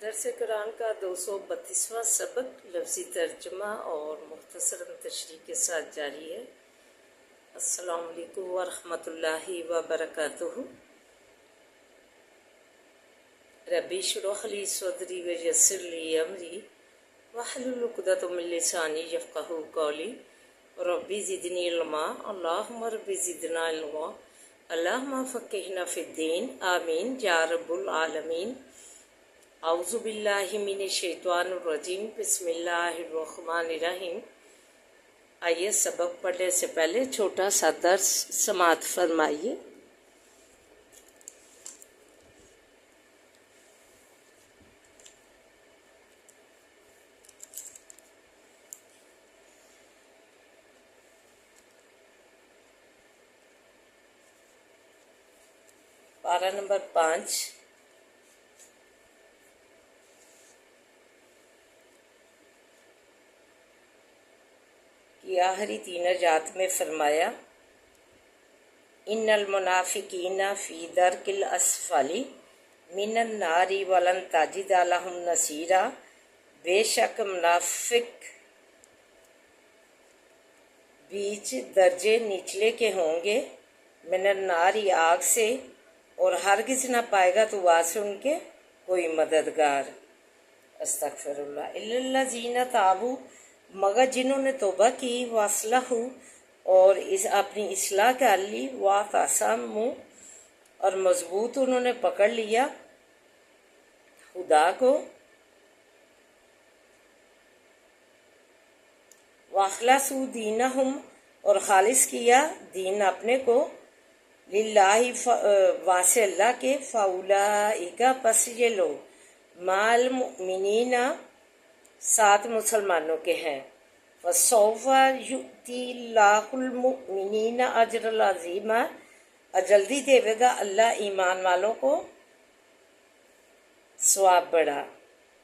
درس قرآن کا 232واں سبق لفظی ترجمہ اور مختصراً تشریح کے ساتھ جاری ہے۔ السلام علیکم ورحمۃ اللہ وبرکاتہ۔ ربی اشرح لی صدری ویسر لی امری واحلل عقدۃ من لسانی یفقہوا قولی ربی زدنی علما اللہم ربی زدنا علما اللہم فقہنا فی الدین آمین یا رب العالمین۔ اعوذ باللہ من الشیطان الرجیم بسم اللہ الرحمن الرحیم۔ آئیے سبق پڑھنے سے پہلے چھوٹا سا درس سماعت فرمائیے۔ پارہ نمبر 5 کی آخری 3 آیات میں فرمایا ان المنافقین فی درک الاسفل من النار ولن تجد لهم نصیرا، بے شک منافق بیچ درجے نچلے کے ہوں گے، من النار آگ سے، اور ہرگز نہ پائے گا تو وہاں سے ان کے کوئی مددگار۔ استغفر اللہ۔ الا الذین تابوا، مگر جنہوں نے توبہ کی، واصلحوا، اور اپنی اصلاح کر لی، واعتصموا، اور مضبوط انہوں نے پکڑ لیا خدا کو، واخلصوا دینہم، اور خالص کیا دین اپنے کو، للہ، واسع اللہ کے، فاولئک، پس یہ لوگ، مع المؤمنین، ساتھ مسلمانوں کے ہیں، فسوف یؤتی اللہ المؤمنین اجرا عظیما، جلدی دے گا اللہ ایمان والوں کو ثواب بڑا۔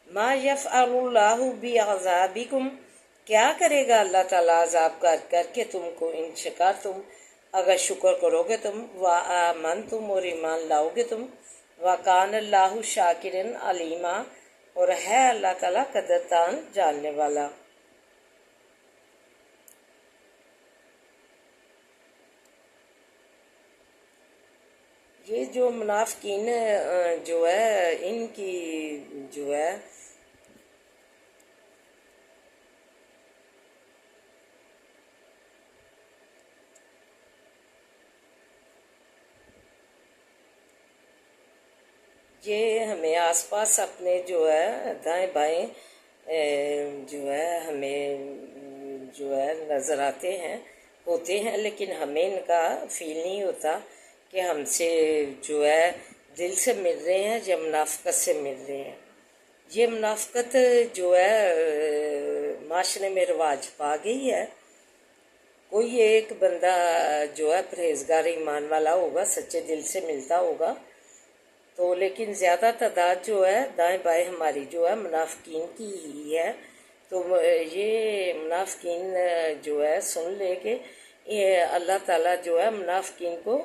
ما یفعل اللہ بعذابکم، کیا کرے گا اللہ تعالیٰ عذاب کر کے تم کو، ان شکرتم، اگر شکر کرو گے تم، وآمنتم، اور ایمان لاؤ گے تم، وکان اللہ شاکرا علیما، اور ہے اللہ تعالیٰ قدردان جاننے والا۔ یہ جو منافقین جو ہے، ان کی جو ہے یہ ہمیں آس پاس اپنے جو ہے دائیں بائیں جو ہے ہمیں جو ہے نظر آتے ہیں، ہوتے ہیں، لیکن ہمیں ان کا فیل نہیں ہوتا کہ ہم سے جو ہے دل سے مل رہے ہیں یا منافقت سے مل رہے ہیں۔ یہ منافقت جو ہے معاشرے میں رواج پا گئی ہے۔ کوئی ایک بندہ جو ہے پرہیزگار ایمان والا ہوگا، سچے دل سے ملتا ہوگا، تو لیکن زیادہ تعداد جو ہے دائیں بائیں ہماری جو ہے منافقین کی ہی ہے۔ تو یہ منافقین جو ہے سن لے کہ اللہ تعالیٰ جو ہے منافقین کو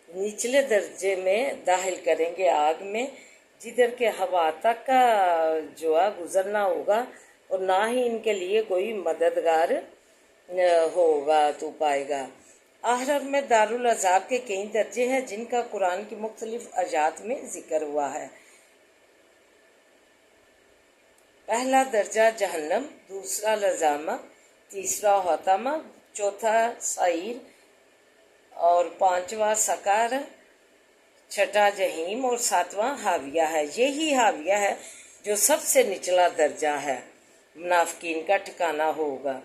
نچلے درجے میں داخل کریں گے آگ میں، جدھر کے ہوا تک کا جو ہے گزرنا ہوگا، اور نہ ہی ان کے لیے کوئی مددگار ہوگا تو پائے گا۔ آخرت میں دارالعذاب کے کئی درجے ہیں جن کا قرآن کی مختلف آیات میں ذکر ہوا ہے۔ پہلا درجہ جہنم، دوسرا لظامہ، تیسرا حطمہ، چوتھا سعیر، اور پانچواں سقر، چھٹا جہنم، اور ساتواں حاویہ ہے۔ یہی حاویہ ہے جو سب سے نچلا درجہ ہے، منافقین کا ٹھکانہ ہوگا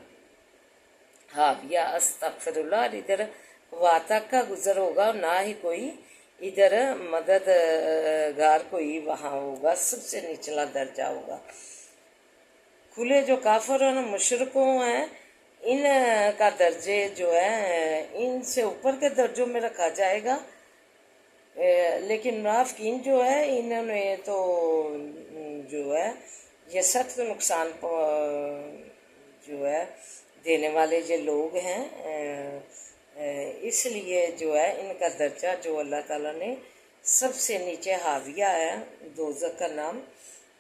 حاویہ۔ استغفر اللہ۔ ادھر واتق کا گزر ہوگا، نہ ہی کوئی ادھر مددگار کوئی وہاں ہوگا، سب سے نچلا درجہ ہوگا۔ کھلے جو کافر اور مشرکوں ہیں، ان کا درجے جو ہے ان سے اوپر کے درجوں میں رکھا جائے گا، لیکن منافقین جو ہے انہوں نے تو جو ہے یہ سخت نقصان جو ہے دینے والے یہ لوگ ہیں، اس لیے جو ہے ان کا درجہ جو اللہ تعالیٰ نے سب سے نیچے حاویہ ہے، دوزخ کا نام،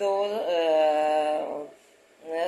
2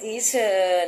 30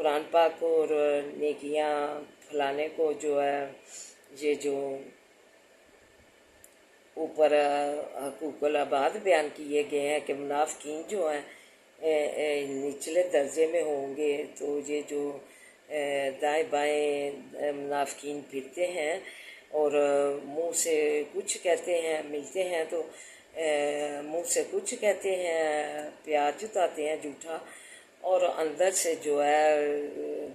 قرآن پاک کو اور نیکیاں پھیلانے کو جو ہے یہ جو اوپر حقوق العباد بیان کیے گئے ہیں کہ منافقین جو ہیں نچلے درجے میں ہوں گے، تو یہ جو دائیں بائیں منافقین پھرتے ہیں اور منہ سے کچھ کہتے ہیں، ملتے ہیں تو منہ سے کچھ کہتے ہیں، پیاز جتاتے ہیں جھوٹا، اور اندر سے جو ہے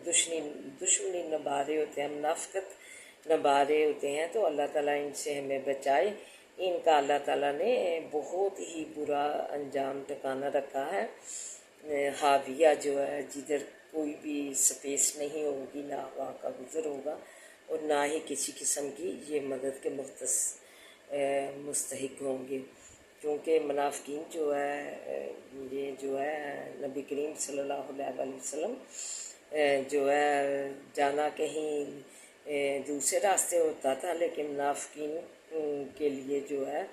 دشمنی نبھارے ہوتے ہیں، منافقت نبھارے ہوتے ہیں۔ تو اللہ تعالیٰ ان سے ہمیں بچائے۔ ان کا اللہ تعالیٰ نے بہت ہی برا انجام ٹھکانا رکھا ہے۔ حاویہ جو ہے جدھر کوئی بھی سپیس نہیں ہوگی، نہ وہاں کا گزر ہوگا اور نہ ہی کسی قسم کی یہ مدد کے مستحق ہوں گے، کیونکہ منافقین جو ہے یہ جو ہے نبی کریم صلی اللہ علیہ وسلم جو ہے جانا کہیں دوسرے راستے ہوتا تھا، لیکن منافقین کے لیے جو ہے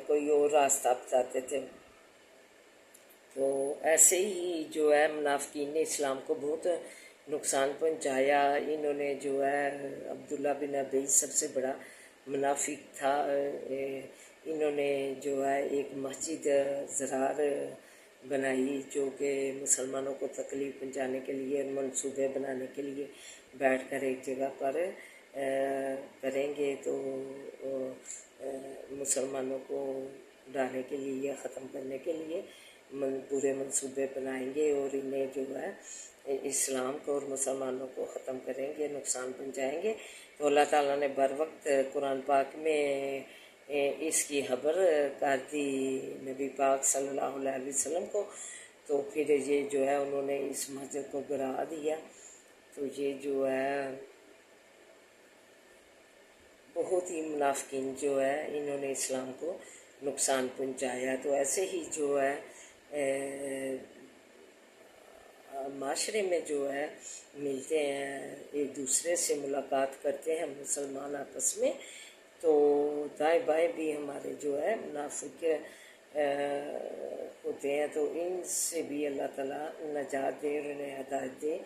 کوئی اور راستہ بتاتے تھے۔ تو ایسے ہی جو ہے منافقین نے اسلام کو بہت نقصان پہنچایا۔ انہوں نے جو ہے عبداللہ بن ابی سب سے بڑا منافق تھا، انہوں نے جو ہے ایک مسجد زرار بنائی جو کہ مسلمانوں کو تکلیف پہنچانے کے لیے، منصوبے بنانے کے لیے بیٹھ کر ایک جگہ پر کریں گے تو مسلمانوں کو ڈالنے کے لیے، ختم کرنے کے لیے پورے منصوبے بنائیں گے اور انہیں جو ہے اسلام کو اور مسلمانوں کو ختم کریں گے، نقصان پہنچائیں گے۔ تو اللہ تعالیٰ نے بر وقت قرآن پاک میں اس کی خبر کر دی نبی پاک صلی اللہ علیہ وسلم کو، تو پھر یہ جو ہے انہوں نے اس مسجد کو گرا دیا۔ تو یہ جو ہے بہت ہی منافقین جو ہے انہوں نے اسلام کو نقصان پہنچایا۔ تو ایسے ہی جو ہے معاشرے میں جو ہے ملتے ہیں، ایک دوسرے سے ملاقات کرتے ہیں مسلمان آپس میں، تو دائیں بائیں بھی ہمارے جو ہے منافق ہوتے ہیں، تو ان سے بھی اللہ تعالیٰ نجات دے اور انہیں ہدایت دے،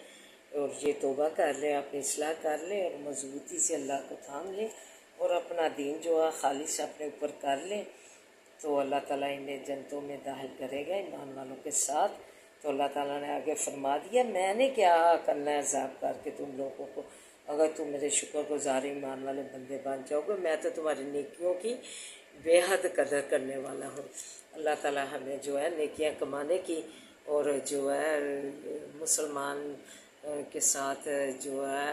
اور یہ توبہ کر لیں، اپنی اصلاح کر لیں اور مضبوطی سے اللہ کو تھام لیں اور اپنا دین جو ہے خالص اپنے اوپر کر لیں، تو اللہ تعالیٰ انہیں جنتوں میں داخل کرے گا ایمان والوں کے ساتھ۔ تو اللہ تعالیٰ نے آگے فرما دیا، میں نے کیا کرنا ہے عذاب کر کے تم لوگوں کو، اگر تم میرے شکر گزار ایمان والے بندے بن جاؤ گے، میں تو تمہاری نیکیوں کی بے حد قدر کرنے والا ہوں۔ اللہ تعالیٰ ہمیں جو ہے نیکیاں کمانے کی اور جو ہے مسلمان کے ساتھ جو ہے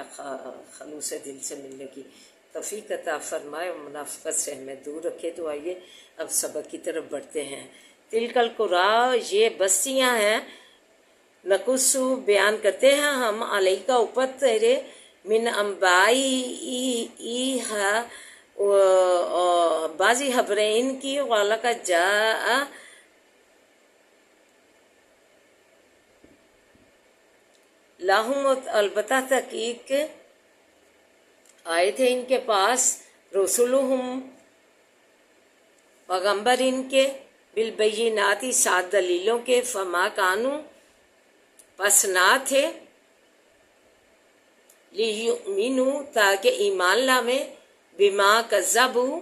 خلوص دل سے ملنے کی توفیق عطا فرمائے اور منافقت سے ہمیں دور رکھے۔ تو آئیے اب سبق کی طرف بڑھتے ہیں۔ تلک القری، یہ بستیاں ہیں، نقص بیان کرتے ہیں ہم علیہ کا اوپر تیرے، من انبائی بعضی خبریں ان کی، والا کا جا لاہم، البتہ تحقیق آئے تھے ان کے پاس، رسولہم پیغمبر ان کے، بالبیناتی 7 دلیلوں کے، فما کانو پس نہ تھے، لیؤمنو تاکہ ایمان لامے، بما کذبوا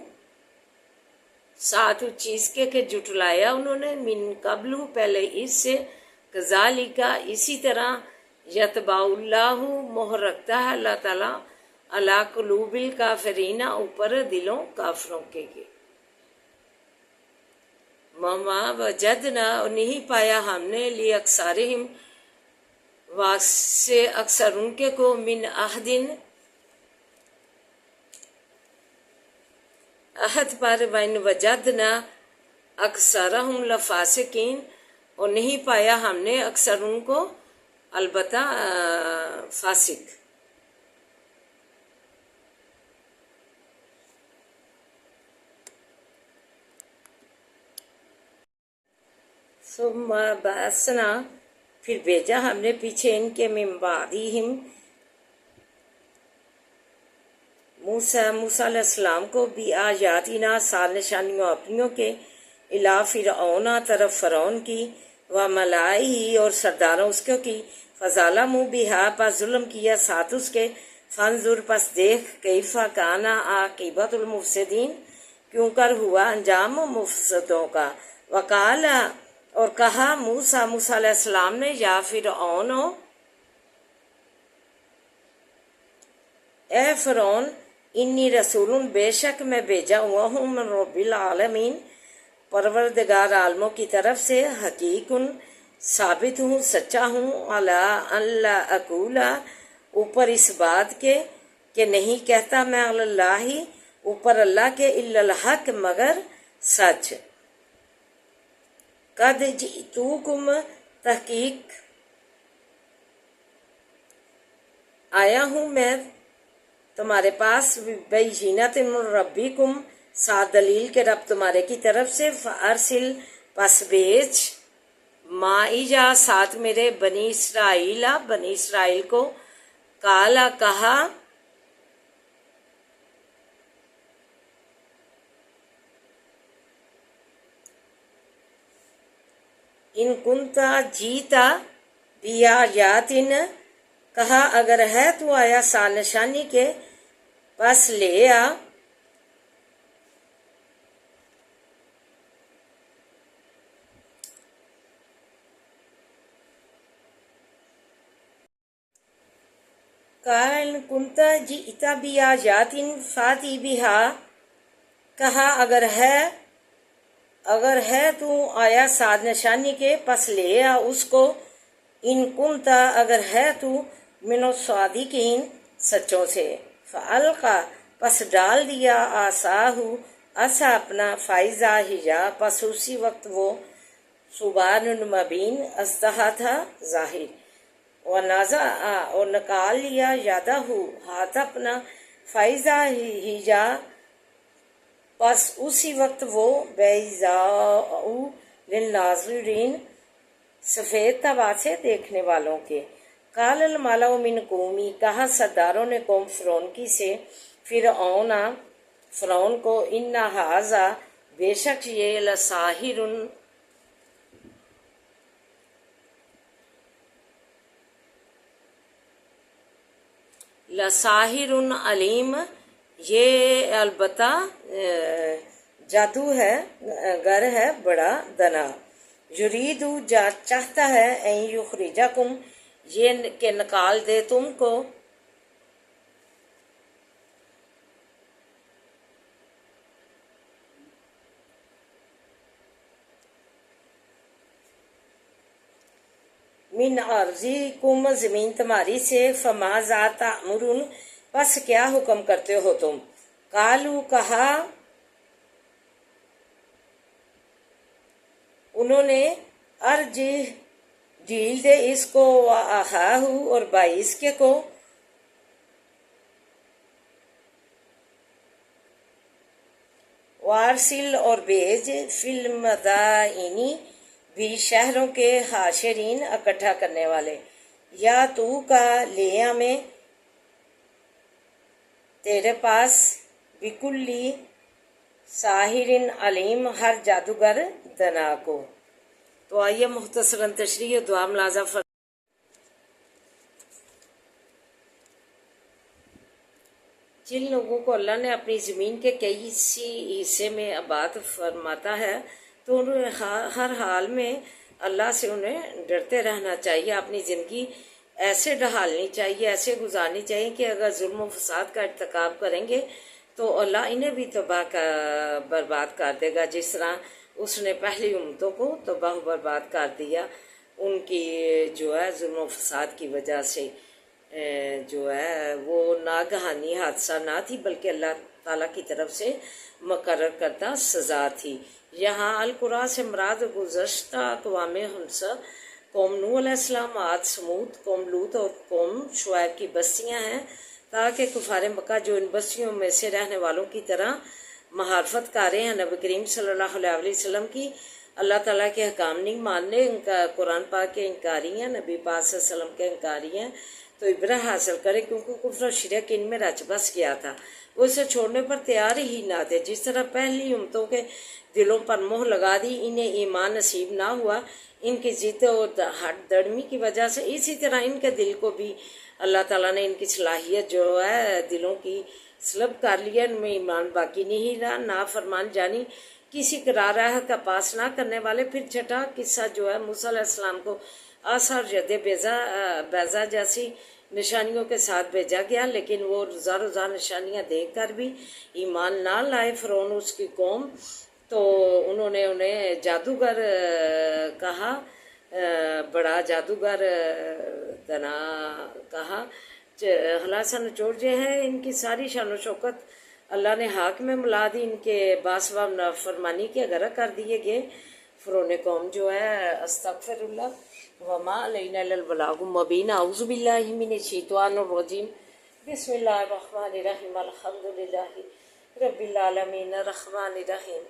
7 چیز کے کہ جھٹلایا انہوں نے، من قبل پہلے اس سے، کذالک اسی طرح، یطبع اللہ مہر رکھتا ہے اللہ تعالیٰ، علی قلوب الکافرین اوپر دلوں کافروں کے۔ وما وجدنا، اور نہیں پایا ہم نے، لی اکثرہم واسے اکثر ان کے کو، من عہد عہد پر، وَإِنْ وَجَدْنَا أَكْثَرَهُمْ لَفَاسِقِينَ، اور نہیں پایا ہم نے اکثر ان کو البتہ فاسق۔ ثم بعثنا، پھر بھیجا ہم نے پیچھے ان کے، من بعدہم موسیٰ علیہ السلام کو، بھی آیاتنا 7 نشانیوں اپنیوں کے، الی فرعون طرف فرعون کی، و ملائہ اور سرداروں اس کی، فظالموا بہا پس ظلم کیا ساتھ اس کے، فانظر پس دیکھ کیفا کانا عاقبت المفسدین کیوں کر ہوا انجام مفسدوں کا۔ وقال اور کہا موسیٰ علیہ السلام نے، یا فرعون اے فرعون، انی رسول بے شک میں بھیجا ہوا ہوں من رب العالمین پروردگار عالموں کی طرف سے، حقیقن ثابت ہوں سچا ہوں، علی ان لا اقولا اوپر اس بات کے کہ نہیں کہتا میں علی اللہ اوپر اللہ کے، الا الحق مگر سچ، قد جئتوکم تحقیق آیا ہوں میں تمہارے پاس، بینۃ من ربکم ساتھ دلیل کے رب تمہارے کی طرف سے، فارسل پس بھیج معی جا ساتھ میرے بنی اسرائیل کو، کالا کہا ان کنتا جیتا بیایاتن کہا اگر ہے تو آیا سا نشانی کے، پس لے آ کہا ان کنتا جیتا بیایاتن فاتی بہا کہا اگر ہے تو آیا ساتھ نشانی کے، پس لے آ اس کو، ان کنتا اگر ہے تو من الصادقین سچوں سے، فالقا پس ڈال دیا عصاہو عصا اپنا، فائزہ ہجا پس اسی وقت وہ سبحان مبین استہا تھا ظاہر، ونازع اور نکال لیا یادہ ہاتھ اپنا، فائزہ ہجا پس اسی وقت وہ بیضاء للناظرین سفید تباہ سے دیکھنے والوں کے۔ قال الملأ من قومی کہا سرداروں نے قوم فرعون کی سے، فرعون کو، ان ھذا بے شک یہ لساحر علیم یہ البتہ جادو ہے گر ہے بڑا دنا، یرید چاہتا ہے ان یخرجکم یہ کہ نکال دے تم کو، من ارضکم زمین تمہاری سے، فماذا تأمرون پس کیا حکم کرتے ہو تم، قالو کہا انہوں نے، ارجہ ڈھیل دے اس کو، وآخاہ اور بھائی اس کے کو، وارسل اور بھیج، فی المدائن بھی شہروں کے، حاشرین اکٹھا کرنے والے، یا تو کا لیا میں تیرے پاس، بکلی ساحر علیم ہر جادوگر دنا کو۔ تو آئیے مختصراً تشریح و دعا ملاحظہ جن لوگوں کو اللہ نے اپنی زمین کے کئی حصے میں آباد فرماتا ہے تو انہیں ہر حال میں اللہ سے انہیں ڈرتے رہنا چاہیے، اپنی زندگی ایسے ڈھالنی چاہیے، ایسے گزارنی چاہیے کہ اگر ظلم و فساد کا ارتکاب کریں گے تو اللہ انہیں بھی برباد کر دے گا، جس طرح اس نے پہلی امتوں کو تباہ و برباد کر دیا، ان کی جو ہے ظلم و فساد کی وجہ سے جو ہے وہ ناگہانی حادثہ نہ تھی بلکہ اللہ تعالیٰ کی طرف سے مقرر کردہ سزا تھی۔ یہاں القریٰ سے مراد گزشتہ اقوام خمسہ قوم نوح علیہ السلام، عاد، سمود، قوم لوط اور قوم شعیب کی بستیاں ہیں، تاکہ کفار مکہ جو ان بستیوں میں سے رہنے والوں کی طرح محارفت کارے ہیں نبی کریم صلی اللہ علیہ وسلم کی، اللہ تعالیٰ کے حکام نہیں ماننے، ان کا قرآن پاک کے انکاری ہیں، نبی پاک صلی اللہ علیہ وسلم کے انکاری ہیں، تو عبرت حاصل کرے، کیونکہ کفر و شرک ان میں رچ بس گیا تھا، وہ اسے چھوڑنے پر تیار ہی نہ تھے۔ جس طرح پہلی امتوں کے دلوں پر مہر لگا دی، انہیں ایمان نصیب نہ ہوا، ان کی ضد و ہٹ دڑمی کی وجہ سے، اسی طرح ان کے دل کو بھی اللہ تعالیٰ نے ان کی صلاحیت جو ہے دلوں کی سلب کر لیا، ان میں ایمان باقی نہیں رہا، نافرمان جانی کسی قرار راہ کا پاس نہ کرنے والے۔ پھر چھٹا قصہ جو ہے موسیٰ علیہ السلام کو آسا اور ید بیضا جیسی نشانیوں کے ساتھ بھیجا گیا، لیکن وہ روزہ نشانیاں دیکھ کر بھی ایمان نہ لائے۔ فرعون اس کی قوم تو انہوں نے انہیں جادوگر کہا، بڑا جادوگر تنا کہا، خلاصہ نچوڑ جو ہے ان کی ساری شان و شوکت اللہ نے ہاک میں ملا دی، ان کے باسباب نافرمانی کے غرق کر دیے گئے۔ فرعون قوم جو ہے استغفر اللہ وما علینا الا البلاغ المبین۔ اعوذ باللہ من الشیطان الرجیم، بسم اللہ الرحمن الرحیم، الحمد للہ رب العالمین الرحمن الرحیم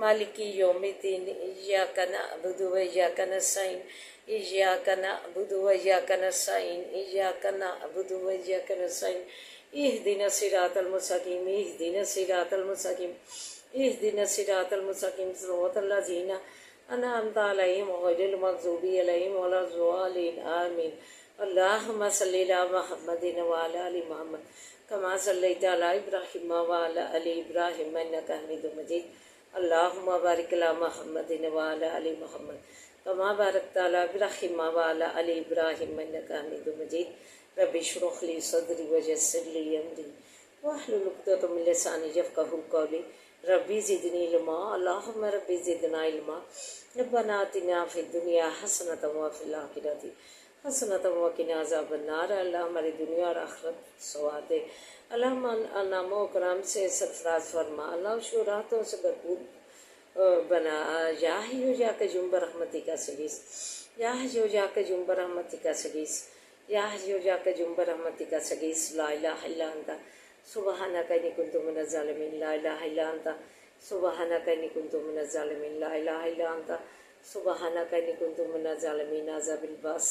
مالک یوم الدین، ایاک نعبد و ایاک نستعین، ایاک نعبد و ایاک نستعین، ایاک نعبد و ایاک نستعین، اہدنا الصراط المستقیم، اہدنا الصراط المستقیم، اہدنا الصراط المستقیم، صراط الذین انعمت علیہم غیر المغضوب علیہم ولا الضالین، آمین۔ اللہم صلی علی محمد وعلی آل محمد کما صلیت علی ابراہیم وعلی آل ابراہیم انک حمید مجید۔ اللہم بارک علی محمد وعلی آل محمد کما بارکت علی ابراہیم وعلی آل ابراہیم انک حمید مجید۔ رب اشرح لی صدری ویسر لی امری واحلل عقدۃ من لسانی یفقہوا قولی۔ ربی زدنی علما، اللہم ربی زدنا علما۔ ربنا آتنا فی الدنیا حسنۃ وفی الآخرۃ حسنۃ وقنا عذاب النار۔ اللہ ہماری دنیا اور آخرت سواد دے، اللہ انعام و کرم سے سرفراز فرما، اللہ شوراتوں سے بھرپور بنا۔ یا حیو یا قیوم برحمتک کا سگیس، یا حیو یا قیوم برحمتک کا سگیس، یا حیو یا قیوم برحمتک کا سگیس، لا الہ الا انت سبحانک انی کنت من الظالمین، لا الہ الا انت سبحانک انی کنت من الظالمین، لا الہ الا انت سبحانک انی کنت من الظالمین۔ عذاب الباس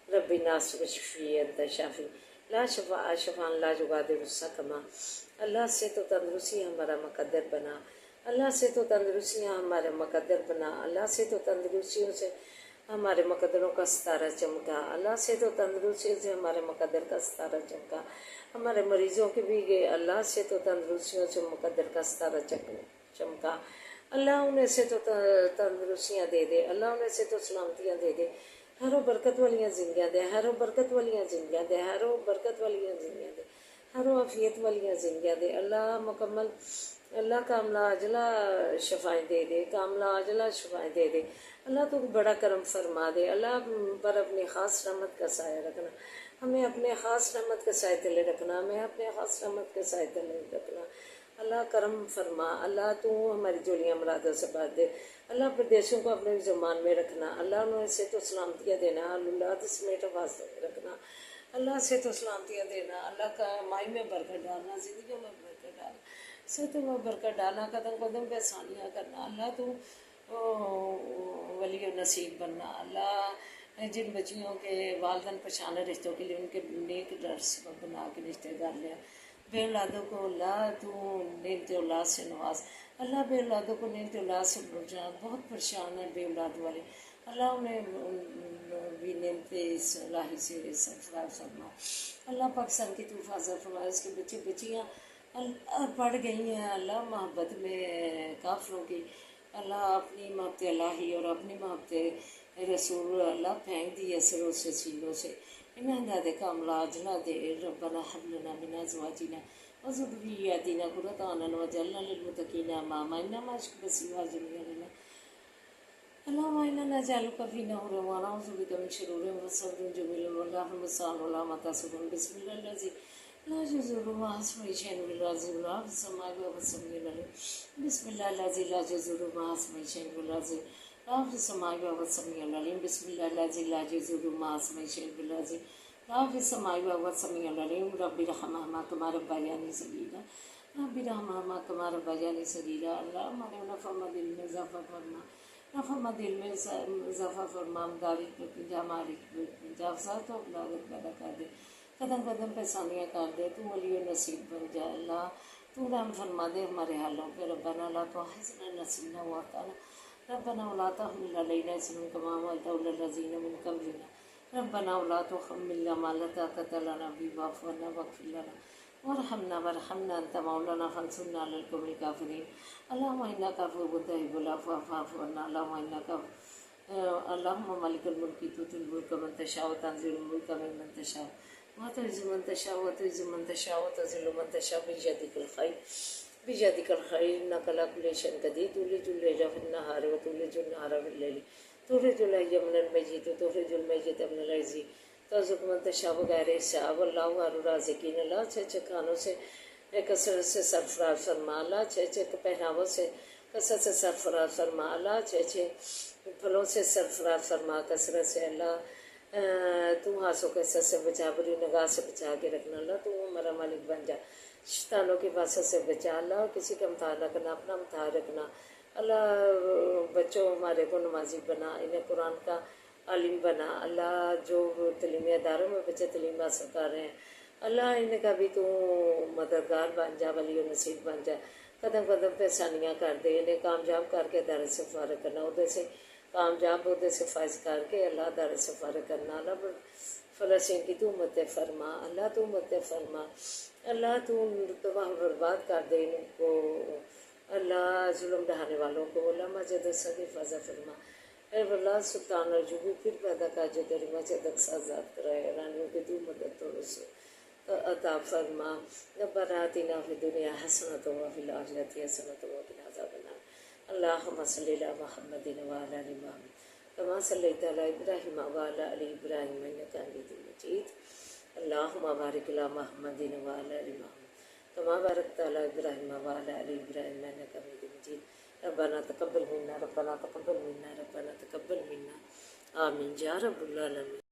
رب الناس اشفی انت شافی لا شفاء شفاء لا یغادر سقما۔ اللہ سے تو تندرستی ہمارا مقدر بنا، اللہ سے تو تندرستیاں ہمارے مقدر بنا، اللہ سے تو تندرستیوں سے ہمارے مقدروں کا ستارہ چمکا، اللہ سے تو تندرستیوں سے ہمارے مقدر کا ستارہ چمکا، ہمارے مریضوں کے بھی گئے، اللہ سے تو تندرستیوں سے مقدر کا ستارہ چمکا۔ اللہ انہیں سے تو تندرستیاں دے دے، اللہ انہیں سے تو سلامتیاں دے دے، ہر و برکت والیاں زندگیاں دے، ہر و برکت والیاں زندگیاں دے، ہر و برکت والیاں زندگیاں دے، ہر و عافیت والیاں زندگیاں دے۔ اللہ مکمل، اللہ کاملہ عاجلہ شفائیں دے دے، کاملہ عاجلہ شفائیں دے دے۔ اللہ تو بڑا کرم فرما دے، اللہ پر اپنی خاص رحمت کا سایہ رکھنا، ہمیں اپنے خاص رحمت کے سائے تلے رکھنا، ہمیں اپنے خاص رحمت کے سائے تلے رکھنا۔ اللہ کرم فرما، اللہ تو ہماری جولیاں مرادوں سے بھر دے، اللہ پردیسوں کو اپنے زمان میں رکھنا، اللہ انہیں سے تو سلامتیاں دینا، اللہ سمیت حفاظت میں رکھنا، اللہ سے تو سلامتیاں دینا، اللہ کا مائی میں برکت ڈالنا، زندگیوں میں برکت ڈالنا، صحتوں میں برکت ڈالنا، قدم قدم پہ آسانیاں کرنا، اللہ تو ولی و نصیب بننا، اللہ جن بچیوں کے والدین پریشان رشتوں کے لیے ان کے نیک ڈرس بنا کے رشتے ڈال لیا، بے اولادوں کو اللہ تو نعمت اولاد سے نواز، اللہ بے اولادوں کو نعمت اولاد سے بہت پریشان ہے بے اولاد والے، اللہ انہیں بھی نعمت صلاحی سے سرفراز فرما۔ اللہ پاکستان کی تو حفاظت فرما، اس کے بچے بچیاں اللہ پڑھ گئی ہیں اللہ محبت میں کافروں کی، اللہ اپنی محبت الہی اور اپنی محبت رسول اللہ پھینک دی ہے سروں سے سیلوں سے، انہیں ہدایت کاملہ عاجلہ دے۔ ربنا هب لنا من ازواجنا وذرياتنا قرة اعين واجعلنا للمتقين اماما، انما اشكو بصيرا جميعا۔ اللهم انا نجعلك في نور ونعوذ بك من شرور وصبر جميل والله المستعان ولا ما تصفون۔ بسم الله الذي لا يضر مع اسمه شيء في الارض ولا في السماء وهو السميع العليم۔ بسم الله الذي لا يضر مع اسمه شيء في الارض ولا في السماء وهو السميع العليم۔ بسم الله الذي لا يضر مع اسمه شيء في الارض ولا في السماء وهو السميع العليم۔ رب ارحمهما كما ربياني صغيرا، رب ارحمهما كما ربياني صغيرا۔ اللهم نفع دل میں اضافہ فرما، نفع دل میں اضافہ فرما، مدارک پہ پنجا مالک پہ پنجا افسات و بلاغت پیدا کر دے، قدم قدم پہ ثانیہ کر دے، تو ولی و نصیب بن جائے، اللہ تو رحم فرما دے ہمارے حالوں پہ۔ ربنا لا تؤاخذنا إن نسينا وأخطأنا، ربنا ولا تحمل علينا إصرا كما حملته على الذين من قبلنا ربنا ولا تحملنا ما لا طاقة لنا به واعف عنا واغفر لنا وارحمنا أنت مولانا فانصرنا على القوم الكافرين اللهم إنك عفو تحب العفو فاعف عنا اللهم مالك الملك تؤتي الملك من تشاء وتنزل الملك ممن تشاء وتعز من تشاء وتعز من تشاء وتذل من تشاء بيدك الخير إنك على كل شيء قدير تولج الليل في النهار وتولج النهار في الليل تخرج الحي من الميت وتخرج الميت من الحي ترزق من تشاء بغیر حساب اللہ خیر الرازقین اللہ اچھے اچھے کھانوں سے کثرت سے سرفراز فرما اللہ اچھے اچھے پہناووں سے کثرت سے سرفراز فرما اللہ اچھے اچھے پھلوں سے سرفراز فرما کثرت سے اللہ تو ہاتھوں کے سر سے بچا بری نگاہ سے بچا کے رکھنا اللہ تو ہمارا مالک بن جا شیطانوں کی واسط سے بچا اللہ کسی کا امتحان رکھنا اپنا امتحان رکھنا اللہ بچوں ہمارے کو نمازی بنا انہیں قرآن کا عالم بنا اللہ جو تعلیمی اداروں میں بچے تعلیم حاصل کر رہے ہیں اللہ انہیں کا بھی تو مددگار بن جا ولی و نصیب بن جا قدم قدم پہ آسانیاں کر دے انہیں کامیاب کر کے ادارے سے فارغ کرنا عہدے سے کامیاب عہدے سے فائز کر کے اللہ ادارے سے فارغ کرنا اللہ فلسطین کی تو مت فرما اللہ تو مت فرما اللہ تو تباہ برباد کر دے ان کو اللہ ظلم ڈھانے والوں کو اللہ مسجد کی حفاظت فرما اے اللہ سلطان الجوبی پھر پیدا کر جو تیری مسجد آزاد کرائے رانیوں کی تو مدد تو رسو عطا فرما ربنا آتنا فی الدنیا حسنۃ وفی الآخرۃ حسنۃ وقنا عذاب النار اللہم صلی علی محمد وعلی آل محمد کما صلیت علی ابراہیم وعلی آل ابراہیم انک حمید مجید اللہم بارک علی محمد وعلی آل محمد کما بارکت علی ابراہیم وعلی آل ابراہیم انک حمید مجید ربنا تقبل منا ربنا تقبل منا ربنا تقبل منا آمین یا رب العالمین.